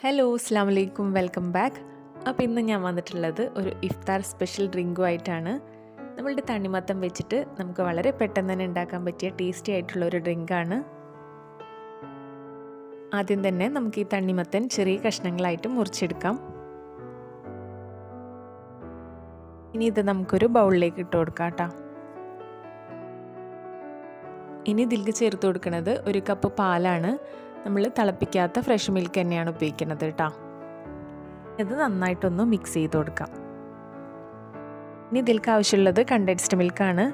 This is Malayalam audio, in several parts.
ഹലോ അസ്സലാമു അലൈക്കും വെൽക്കം ബാക്ക്. അപ്പോൾ ഇന്ന് ഞാൻ വന്നിട്ടുള്ളത് ഒരു ഇഫ്താർ സ്പെഷ്യൽ ഡ്രിങ്കുമായിട്ടാണ്. നമ്മളുടെ തണ്ണിമത്തം വെച്ചിട്ട് നമുക്ക് വളരെ പെട്ടെന്ന് തന്നെ ഉണ്ടാക്കാൻ പറ്റിയ ടേസ്റ്റി ആയിട്ടുള്ള ഒരു ഡ്രിങ്കാണ്. ആദ്യം തന്നെ നമുക്ക് ഈ തണ്ണിമത്തൻ ചെറിയ കഷ്ണങ്ങളായിട്ട് മുറിച്ചെടുക്കാം. ഇനി ഇത് നമുക്കൊരു ബൗളിലേക്ക് ഇട്ട് കൊടുക്കാം കേട്ടോ. ഇനി ഇതിലേക്ക് ചേർത്ത് കൊടുക്കുന്നത് 1 കപ്പ് പാലാണ്. നമ്മൾ തിളപ്പിക്കാത്ത ഫ്രഷ് മിൽക്ക് തന്നെയാണ് ഉപയോഗിക്കുന്നത് കേട്ടോ. ഇത് നന്നായിട്ടൊന്ന് മിക്സ് ചെയ്ത് കൊടുക്കാം. ഇനി ഇതിലേക്ക് ആവശ്യമുള്ളത് കണ്ടൻസ്ഡ് മിൽക്കാണ്.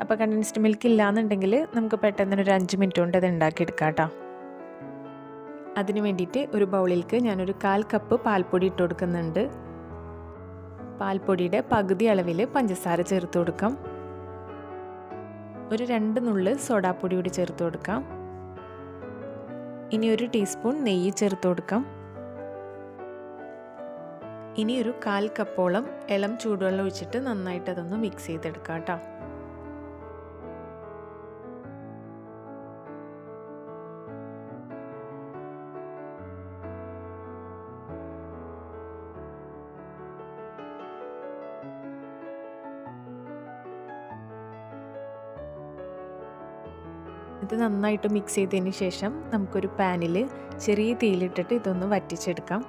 അപ്പോൾ കണ്ടൻസ്ഡ് മിൽക്ക് ഇല്ലയെന്നുണ്ടെങ്കിൽ നമുക്ക് പെട്ടെന്ന് ഒരു 5 മിനിറ്റ് കൊണ്ട് അത് ഉണ്ടാക്കിയെടുക്കാം കേട്ടോ. അതിന് വേണ്ടിയിട്ട് ഒരു ബൗളിലേക്ക് ഞാനൊരു 1/4 കപ്പ് പാൽപ്പൊടി ഇട്ട് കൊടുക്കുന്നുണ്ട്. പാൽപ്പൊടിയുടെ പകുതി അളവിൽ പഞ്ചസാര ചേർത്ത് കൊടുക്കാം. ഒരു 2 നുള്ള് സോഡാപ്പൊടി കൂടി ചേർത്ത് കൊടുക്കാം. ഇനി ഒരു ടീസ്പൂൺ നെയ്യ് ചേർത്ത് കൊടുക്കാം. ഇനി ഒരു 1/4 കപ്പോളം ഇളം ചൂടുവെള്ളം ഒഴിച്ചിട്ട് നന്നായിട്ട് അതൊന്ന് മിക്സ് ചെയ്തെടുക്കാം കേട്ടോ. ഇത് നന്നായിട്ട് മിക്സ് ചെയ്തതിന് ശേഷം നമുക്കൊരു പാനിൽ ചെറിയ തീയിലിട്ടിട്ട് ഇതൊന്ന് വറ്റിച്ചെടുക്കാം.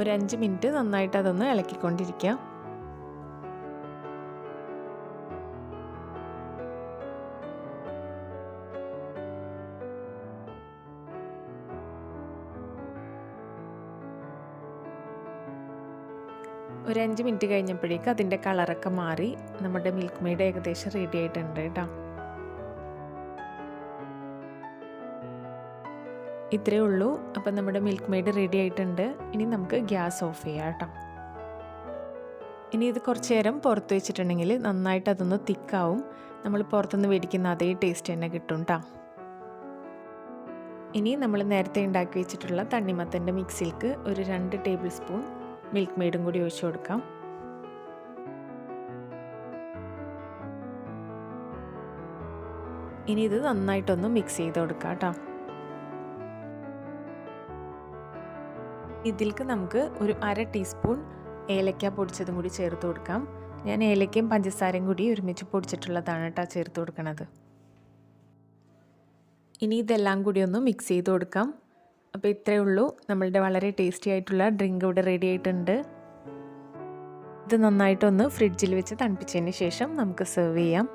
ഒരു 5 മിനിറ്റ് നന്നായിട്ട് അതൊന്ന് ഇളക്കിക്കൊണ്ടിരിക്കാം. ഒരു 5 മിനിറ്റ് കഴിഞ്ഞപ്പോഴേക്കും അതിൻ്റെ കളറൊക്കെ മാറി നമ്മുടെ മിൽക്ക് മെയ്ഡ് ഏകദേശം റെഡി ആയിട്ടുണ്ട് കേട്ടോ. ഇത്രയേ ഉള്ളൂ. അപ്പം നമ്മുടെ മിൽക്ക് മെയ്ഡ് റെഡി ആയിട്ടുണ്ട്. ഇനി നമുക്ക് ഗ്യാസ് ഓഫ് ചെയ്യാം കേട്ടോ. ഇനി ഇത് കുറച്ച് നേരം പുറത്ത് വെച്ചിട്ടുണ്ടെങ്കിൽ നന്നായിട്ട് അതൊന്ന് തിക്കാവും. നമ്മൾ പുറത്തുനിന്ന് മേടിക്കുന്ന അതേ ടേസ്റ്റ് തന്നെ കിട്ടും കേട്ടോ. ഇനി നമ്മൾ നേരത്തെ ഉണ്ടാക്കി വെച്ചിട്ടുള്ള തണ്ണിമത്തൻ്റെ മിക്സിലേക്ക് ഒരു 2 ടേബിൾ സ്പൂൺ മിൽക്ക് മെയ്ഡും കൂടി ഒഴിച്ചു കൊടുക്കാം. ഇനി ഇത് നന്നായിട്ടൊന്ന് മിക്സ് ചെയ്ത് കൊടുക്കാം കേട്ടോ. ഇതിലേക്ക് നമുക്ക് ഒരു 1/2 ടീസ്പൂൺ ഏലക്ക പൊടിച്ചതും കൂടി ചേർത്ത് കൊടുക്കാം. ഞാൻ ഏലക്കയും പഞ്ചസാരയും കൂടി ഒരുമിച്ച് പൊടിച്ചിട്ടുള്ളതാണ് കേട്ടോ ചേർത്ത് കൊടുക്കുന്നത്. ഇനി ഇതെല്ലാം കൂടി ഒന്ന് മിക്സ് ചെയ്ത് കൊടുക്കാം. അപ്പോൾ ഇത്രയേ ഉള്ളൂ. നമ്മളുടെ വളരെ ടേസ്റ്റി ആയിട്ടുള്ള ഡ്രിങ്ക് ഇവിടെ റെഡി ആയിട്ടുണ്ട്. ഇത് നന്നായിട്ടൊന്ന് ഫ്രിഡ്ജിൽ വെച്ച് തണുപ്പിച്ചതിന് ശേഷം നമുക്ക് സെർവ് ചെയ്യാം.